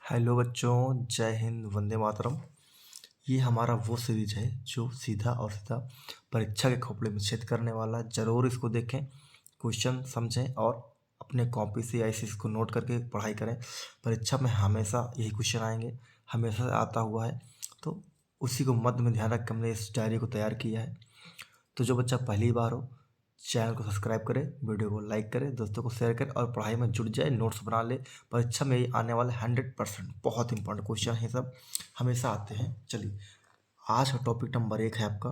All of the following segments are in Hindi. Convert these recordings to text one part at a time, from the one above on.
हेलो बच्चों, जय हिंद, वंदे मातरम। ये हमारा वो सीरीज है जो सीधा और सीधा परीक्षा के खोपड़े में छेद करने वाला है। ज़रूर इसको देखें, क्वेश्चन समझें और अपने कॉपी से या इसी इसको नोट करके पढ़ाई करें। परीक्षा में हमेशा यही क्वेश्चन आएंगे, हमेशा आता हुआ है, तो उसी को मद्देनजर में ध्यान रख के हमने इस डायरी को तैयार किया है। तो जो बच्चा पहली बार हो, चैनल को सब्सक्राइब करें, वीडियो को लाइक करें, दोस्तों को शेयर करें और पढ़ाई में जुट जाए, नोट्स बना ले। परीक्षा में ये आने वाले 100% बहुत इंपॉर्टेंट क्वेश्चन है, सब हमेशा आते हैं। चलिए, आज का टॉपिक नंबर 1 है आपका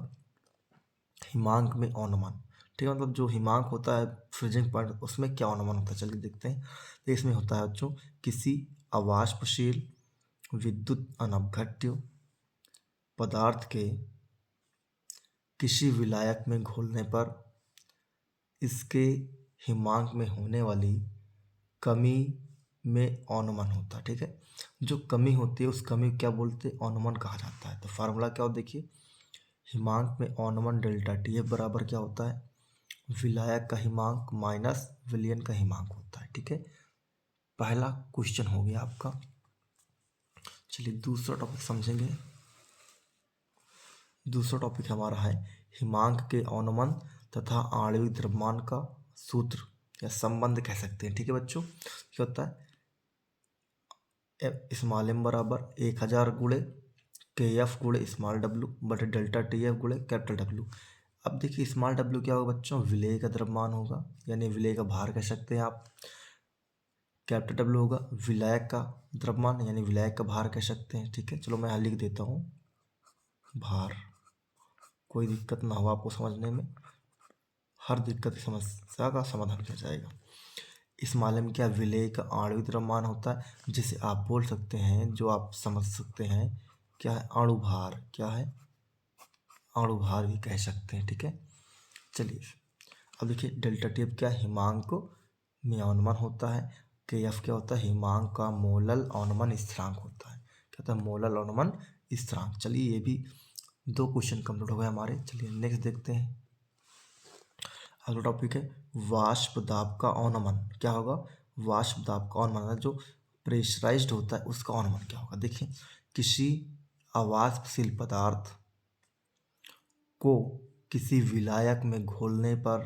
हिमांक में अनुमान। ठीक है, मतलब जो हिमांक होता है फ्रीजिंग पॉइंट, उसमें क्या अनुमान होता है, चलिए देखते हैं। तो इसमें होता है बच्चों, किसी अवाष्पशील विद्युत अनवघट्य पदार्थ के किसी विलायक में घोलने पर इसके हिमांक में होने वाली कमी में अनुमान होता है। ठीक है, जो कमी होती है उस कमी को क्या बोलते हैं, अनुमान कहा जाता है। तो फार्मूला क्या हो देखिए, हिमांक में अनुमान डेल्टा टी एफ बराबर क्या होता है, विलायक का हिमांक माइनस विलयन का हिमांक होता है। ठीक है, पहला क्वेश्चन हो गया आपका। चलिए दूसरा टॉपिक समझेंगे। दूसरा टॉपिक हमारा है हिमांक के अनुमान तथा आणविक द्रव्यमान का सूत्र या संबंध कह सकते हैं। ठीक है बच्चों, क्या होता है, स्मॉल एम बराबर 1000 गुणे के एफ गुणे स्मॉल डब्ल्यू बटे डेल्टा टी एफ गुणे कैपिटल डब्ल्यू। अब देखिए स्मॉल डब्ल्यू क्या होगा बच्चों, विलेय का द्रव्यमान होगा, यानी विलेय का भार कह सकते हैं आप। कैपिटल डब्ल्यू होगा विलायक का द्रव्यमान, यानी विलायक का भार कह सकते हैं। ठीक है, चलो मैं यहाँ लिख देता हूँ भार, कोई दिक्कत ना हो आपको समझने में, हर दिक्कत की समस्या का समाधान किया जाएगा। इस मामले में क्या विलेय का आणविक द्रव्यमान होता है, जिसे आप बोल सकते हैं, जो आप समझ सकते हैं क्या है, अणु भार। क्या है, अणु भार भी कह सकते हैं। ठीक है, चलिए अब देखिए डेल्टा टी एफ क्या है, हिमांक में अनुमान होता है। के एफ क्या होता है, हिमांक का मोलल अनुमान स्थिरांक होता है। क्या होता है, मोलल अनुमान स्थिरांक। चलिए ये भी 2 क्वेश्चन कंप्लीट हो गए हमारे। चलिए नेक्स्ट देखते हैं। अगला टॉपिक है वाष्प दाब का अनुमान। क्या होगा, वाष्प दाब का अनुमान, जो प्रेशराइज्ड होता है उसका अनुमान क्या होगा। देखिए, किसी अवाष्पशील पदार्थ को किसी विलायक में घोलने पर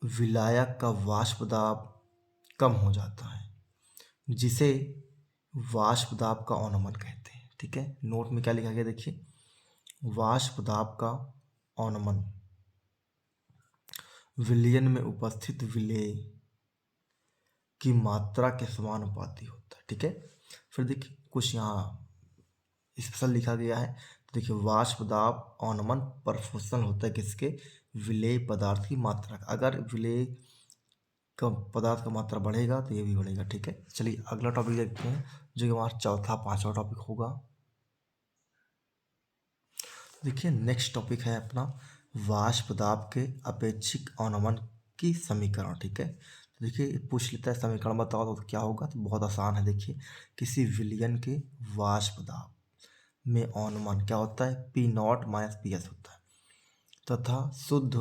विलायक का वाष्प दाब कम हो जाता है, जिसे वाष्प दाब का अनुमान कहते हैं। ठीक है, नोट में क्या लिखा गया देखिए, वाष्प दाब का अनुमान विलयन में उपस्थित विलेय की मात्रा के समानुपाती होता है। ठीक है, फिर देखिए कुछ यहाँ स्पेशल लिखा गया है। तो देखिए वाष्प दाब अनुमान प्रोपोर्शनल होता है किसके, विलेय पदार्थ की मात्रा का। अगर विलेय का पदार्थ का मात्रा बढ़ेगा तो ये भी बढ़ेगा। ठीक है, चलिए अगला टॉपिक देखते हैं, जो कि हमारा चौथा पांचवा टॉपिक होगा। देखिए नेक्स्ट टॉपिक है अपना वाष्प दाब के अपेक्षिक अनुमान की समीकरण। ठीक है, तो देखिए पूछ लेता है समीकरण बताओ, तो क्या होगा, तो बहुत आसान है। देखिए किसी विलयन के वाष्प दाब में अनुमान क्या होता है, P not minus P S होता है, तथा शुद्ध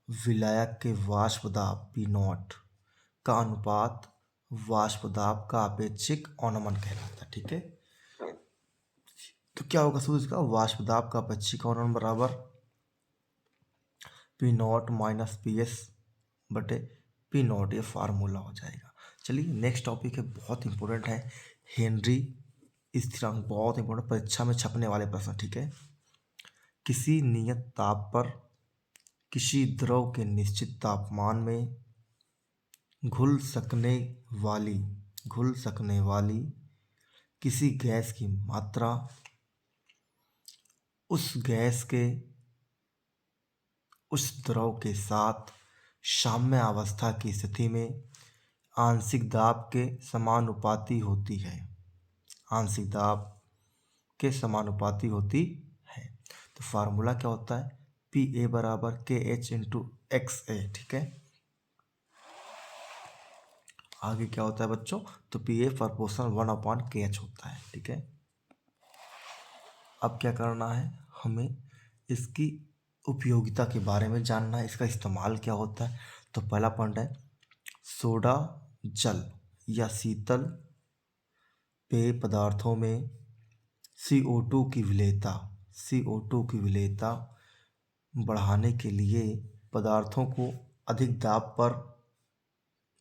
विलायक के वाष्प दाब पी नॉट का अनुपात वाष्प दाब का अपेक्षिक अनुमान कहलाता है। ठीक है, तो क्या होगा सूत्र का, वाष्प दाब का अपेक्षिक अनुमान बराबर P not minus P S बटे पी नॉट, ये फार्मूला हो जाएगा। चलिए नेक्स्ट टॉपिक है, बहुत इंपॉर्टेंट है, हेनरी स्थिरांक, बहुत इंपॉर्टेंट, परीक्षा में छपने वाले प्रश्न। ठीक है, किसी नियत ताप पर किसी द्रव के निश्चित तापमान में घुल सकने वाली किसी गैस की मात्रा उस गैस के उस द्रव के साथ साम्य अवस्था की स्थिति में आंशिक दाब के समानुपाती होती है। आंशिक दाब के समानुपाती होती है। तो फार्मूला क्या होता है, पी ए बराबर के एच इंटू एक्स ए। ठीक है, आगे क्या होता है बच्चों, तो पी ए प्रोपोर्शनल 1/के एच होता है। ठीक है, अब क्या करना है, हमें इसकी उपयोगिता के बारे में जानना है, इसका इस्तेमाल क्या होता है। तो पहला पॉइंट है, सोडा जल या शीतल पेय पदार्थों में CO2 की विलेयता बढ़ाने के लिए पदार्थों को अधिक दाब पर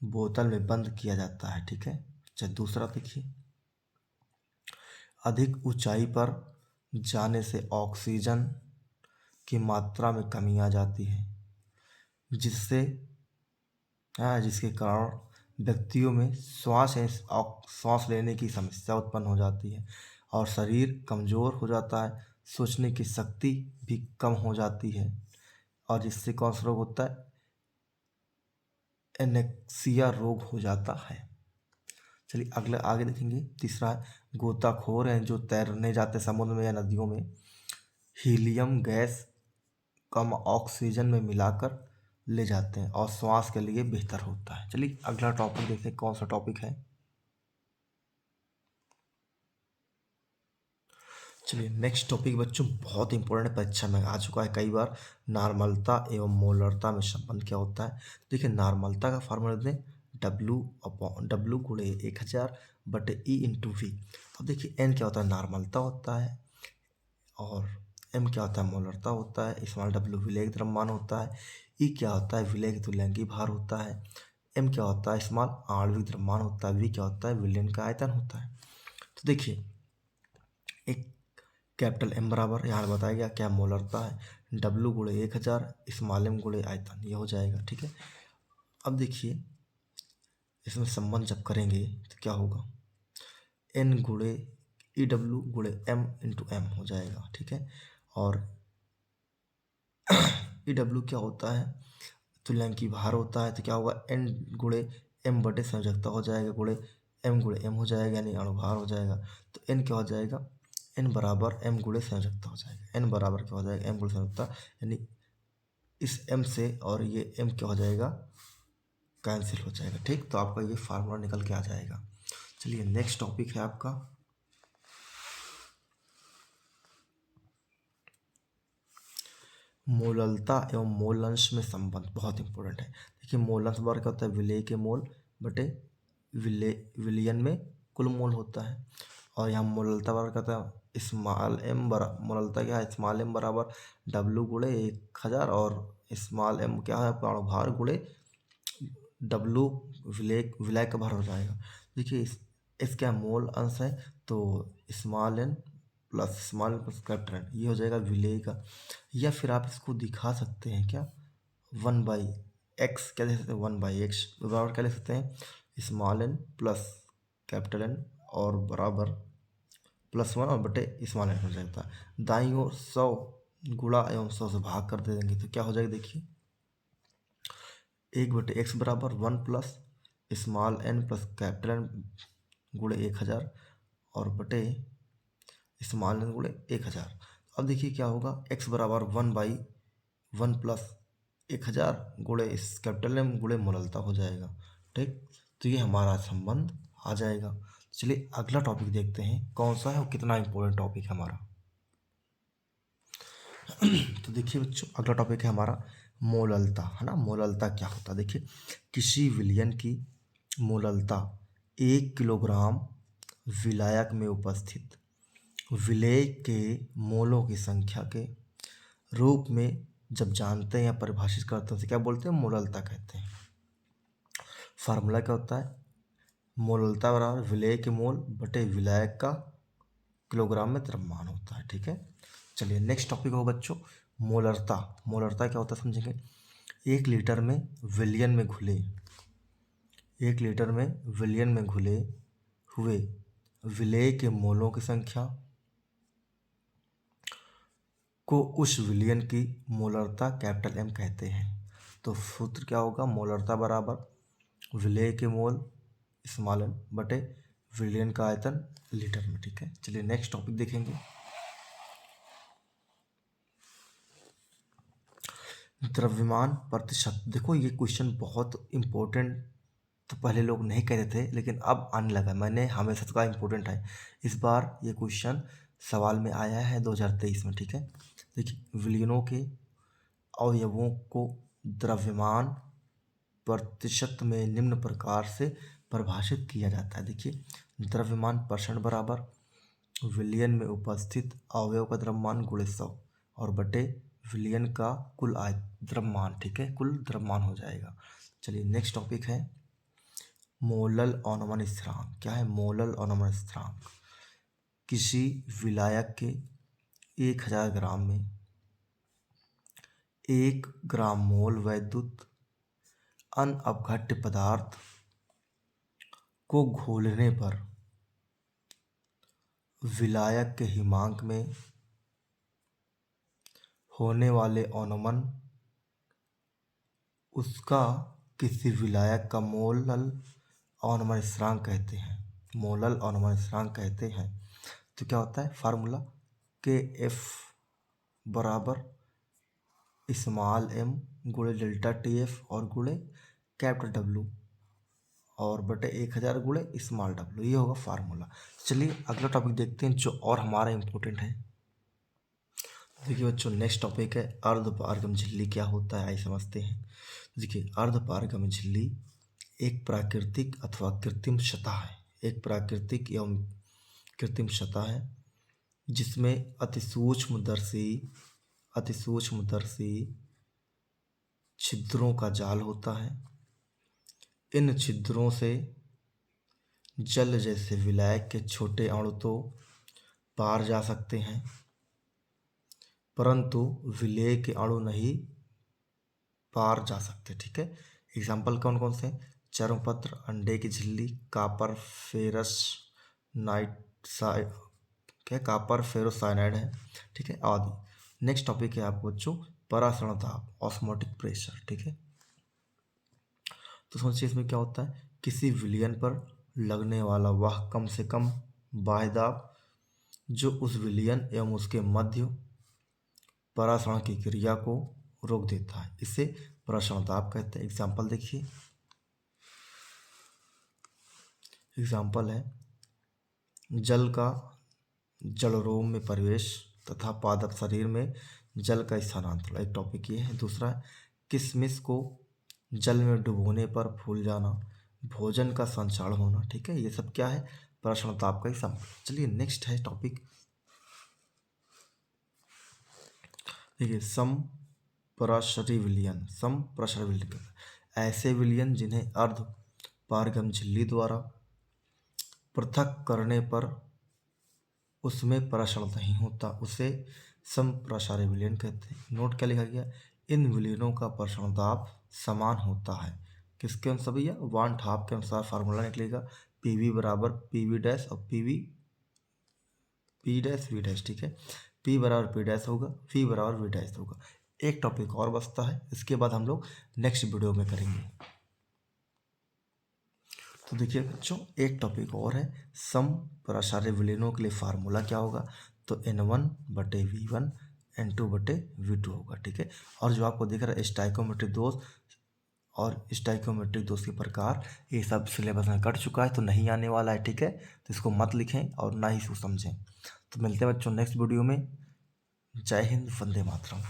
बोतल में बंद किया जाता है। ठीक है। अच्छा, दूसरा देखिए, अधिक ऊंचाई पर जाने से ऑक्सीजन की मात्रा में कमी आ जाती है, जिसके कारण व्यक्तियों में सांस लेने की समस्या उत्पन्न हो जाती है और शरीर कमज़ोर हो जाता है, सोचने की शक्ति भी कम हो जाती है, और जिससे कौन सा रोग होता है, एनेक्सिया रोग हो जाता है। चलिए अगले आगे देखेंगे। तीसरा है, गोताखोर हैं जो तैरने जाते समुद्र में या नदियों में हीलियम गैस कम ऑक्सीजन में मिलाकर ले जाते हैं और श्वास के लिए बेहतर होता है। चलिए अगला टॉपिक देखते हैं, कौन सा टॉपिक है। चलिए नेक्स्ट टॉपिक बच्चों बहुत इंपॉर्टेंट, परीक्षा में आ चुका है कई बार। नॉर्मलता एवं मोलरता में संबंध क्या होता है। देखिए नॉर्मलता का फार्मूला दें, W गुणे 1000 बटे E इंटू वी। अब देखिए N क्या होता है, नॉर्मलता होता है, और M क्या होता है, मोलरता होता है। स्मॉल W विलेय द्रव्यमान होता है। E क्या होता है, विलेय के तुल्यांकी भार होता है। M क्या होता है, स्मॉल आणविक द्रव्यमान होता है। V क्या होता है, विलयन का आयतन होता है। तो देखिए एक कैपिटल M बराबर यहाँ बताया गया क्या, मोलरता है, W गुणे 1000 स्मॉल m गुणे आयतन, ये हो जाएगा। ठीक है। अब देखिए इसमें संबंध जब करेंगे तो क्या होगा, N गुणे EW गुणे M इंटू M हो जाएगा। ठीक है। और EW क्या होता है, तुल्यांकी भार होता है, तो क्या होगा, N गुणे M बटे संयोजकता हो जाएगा, गुणे M गुणे M हो जाएगा, यानी अणुभार हो जाएगा। तो N क्या हो जाएगा, N बराबर M गुणे संयोजकता हो जाएगा। N बराबर क्या हो जाएगा, M गुणे संयोजकता, यानी इस M से और ये M क्या हो जाएगा, कैंसिल हो जाएगा। ठीक, तो आपका ये फार्मूला निकल के आ जाएगा। चलिए नेक्स्ट टॉपिक है आपका मोललता एवं मोल अंश में संबंध, बहुत इंपॉर्टेंट है। देखिए मोल अंश बार क्या होता है, विलेय के मोल बटे विलयन में कुल मोल होता है। और यहाँ मोललता बार कहता है स्मॉल m बराबर, मोललता क्या है, स्मॉल m बराबर W गुणे 1000 और स्मॉल m क्या है, प्राणुभार गुणे W विलेय का भार हो जाएगा। देखिए इसका मोल अंश है, तो small n plus capital N, ये हो जाएगा विलेय का। या फिर आप इसको दिखा सकते हैं क्या, 1/x, क्या लिख सकते हैं, 1/x बराबर क्या लिख सकते हैं, small n plus capital N और बराबर +1 और बटे स्मॉल n हो जाता है। दाईं ओर 100 गुणा एवं 100 से भाग कर दे देंगे तो क्या हो जाएगा, देखिए 1/x बराबर 1 plus small n plus capital N गुणे 1000 और बटे स्मॉल n गुणे 1000। अब देखिए क्या होगा, x बराबर 1/1 प्लस 1000 गुणे इस कैपिटल M गुणे मोललता हो जाएगा। ठीक, तो ये हमारा संबंध आ जाएगा। चलिए अगला टॉपिक देखते हैं कौन सा है और कितना इंपॉर्टेंट टॉपिक है हमारा। तो देखिए बच्चों अगला टॉपिक है हमारा मोललता, है ना। मोललता क्या होता है, देखिए किसी विलयन की मोललता 1 किलोग्राम विलायक में उपस्थित विलेय के मोलों की संख्या के रूप में जब जानते हैं या परिभाषित करते हैं तो क्या बोलते हैं, मोललता कहते हैं। फार्मूला क्या होता है, मोललता बराबर विलेय के मोल बटे विलायक का किलोग्राम में द्रव्यमान होता है। ठीक है। चलिए नेक्स्ट टॉपिक हो बच्चों मोलरता। मोलरता क्या होता है समझेंगे, 1 लीटर में विलियन में घुले 1 लीटर में विलियन में घुले हुए विलेय के मोलों की संख्या को उस विलयन की मोलरता कैपिटल M कहते हैं। तो सूत्र क्या होगा, मोलरता बराबर विलेय के मोल स्मॉल m बटे विलयन का आयतन लीटर में। ठीक है। चलिए नेक्स्ट टॉपिक देखेंगे द्रव्यमान प्रतिशत। देखो ये क्वेश्चन बहुत इम्पोर्टेंट, तो पहले लोग नहीं कहते थे लेकिन अब आने लगा, मैंने हमेशा का इम्पोर्टेंट है, इस बार ये क्वेश्चन सवाल में आया है 2023 में। ठीक है। देखिए विलयनों के अवयवों को द्रव्यमान प्रतिशत में निम्न प्रकार से परिभाषित किया जाता है। देखिए, द्रव्यमान % बराबर विलियन में उपस्थित अवयव का द्रव्यमान गुणे 100 और बटे विलियन का कुल द्रव्यमान, ठीक है, कुल द्रव्यमान हो जाएगा। चलिए नेक्स्ट टॉपिक है मोलल अवनमन स्थिरांक। क्या है मोलल अवनमन स्थिरांक? किसी विलायक के 1000 ग्राम में 1 ग्राम मोल वैद्युत अनअपघट्य पदार्थ को घोलने पर विलायक के हिमांक में होने वाले अवनमन उसका किसी विलायक का मोलल अवनमन स्थिरांक कहते हैं। मोलल अवनमन स्थिरांक कहते हैं। तो क्या होता है फार्मूला? KF बराबर स्मॉल m गुणे डेल्टा TF और गुणे कैपिटल W और बटे 1000 गुणे स्मॉल w, ये होगा फार्मूला। चलिए अगला टॉपिक देखते हैं जो और हमारा इम्पोर्टेंट है। देखिए बच्चों, नेक्स्ट टॉपिक है अर्धपारगम झिल्ली क्या होता है, आइए समझते हैं। देखिए, अर्धपारगम झिल्ली एक प्राकृतिक अथवा कृत्रिम सतह है। एक प्राकृतिक एवं कृत्रिम सतह है जिसमें अतिसूक्ष्मदर्शी छिद्रों का जाल होता है। इन छिद्रों से जल जैसे विलायक के छोटे अणु तो पार जा सकते हैं, परंतु विलेय के अणु नहीं पार जा सकते, ठीक है। एग्जाम्पल कौन कौन से? चर्मपत्र, अंडे की झिल्ली, कापर फेरोसाइनाइड है, ठीक है, आदि। नेक्स्ट टॉपिक है आपको बच्चों परासरण दाब, ऑस्मोटिक प्रेशर, ठीक है। तो सोचिए इसमें क्या होता है, किसी विलयन पर लगने वाला वह कम से कम बाह्य दाब जो उस विलयन एवं उसके मध्य परासरण की क्रिया को रोक देता है, इसे परासरण दाब कहते हैं। एग्जाम्पल देखिए, एग्जाम्पल है जल का जलरोम में प्रवेश तथा पादप शरीर में जल का स्थानांतरण, एक टॉपिक ये है। दूसरा है किशमिश को जल में डुबोने पर फूल जाना, भोजन का संचारण होना, ठीक है, ये सब क्या है परासरण दाब का एग्जाम्पल। चलिए नेक्स्ट है टॉपिक, देखिए समपराशरी विलयन। समपराशरी विलयन ऐसे विलयन जिन्हें अर्ध पारगम झिल्ली द्वारा पृथक करने पर उसमें परासरण नहीं होता, उसे समपराशरी विलयन कहते हैं। नोट क्या लिखा गया, इन विलयनों का परासरण दाब समान होता है। किसके अनुसार भैया? वान हाफ के अनुसार फार्मूला निकलेगा PV बराबर PV डैश और P डैश V डैश, ठीक है। P बराबर P डैश होगा, V बराबर V डैश होगा। एक टॉपिक और बचता है, इसके बाद हम लोग नेक्स्ट वीडियो में करेंगे। तो देखिए बच्चों, एक टॉपिक और है समपराशरी विलयनों के लिए फार्मूला क्या होगा, तो N1/V1 N2/V2 होगा, ठीक है। और जो आपको दिख रहा है स्टाइकोमेट्रिक दोष और स्टाइकोमेट्रिक दोष के प्रकार, ये सब सिलेबस में कट चुका है तो नहीं आने वाला है, ठीक है। तो इसको मत लिखें और ना ही इसको समझें। तो मिलते हैं बच्चों नेक्स्ट वीडियो में। जय हिंद, वंदे मातरम।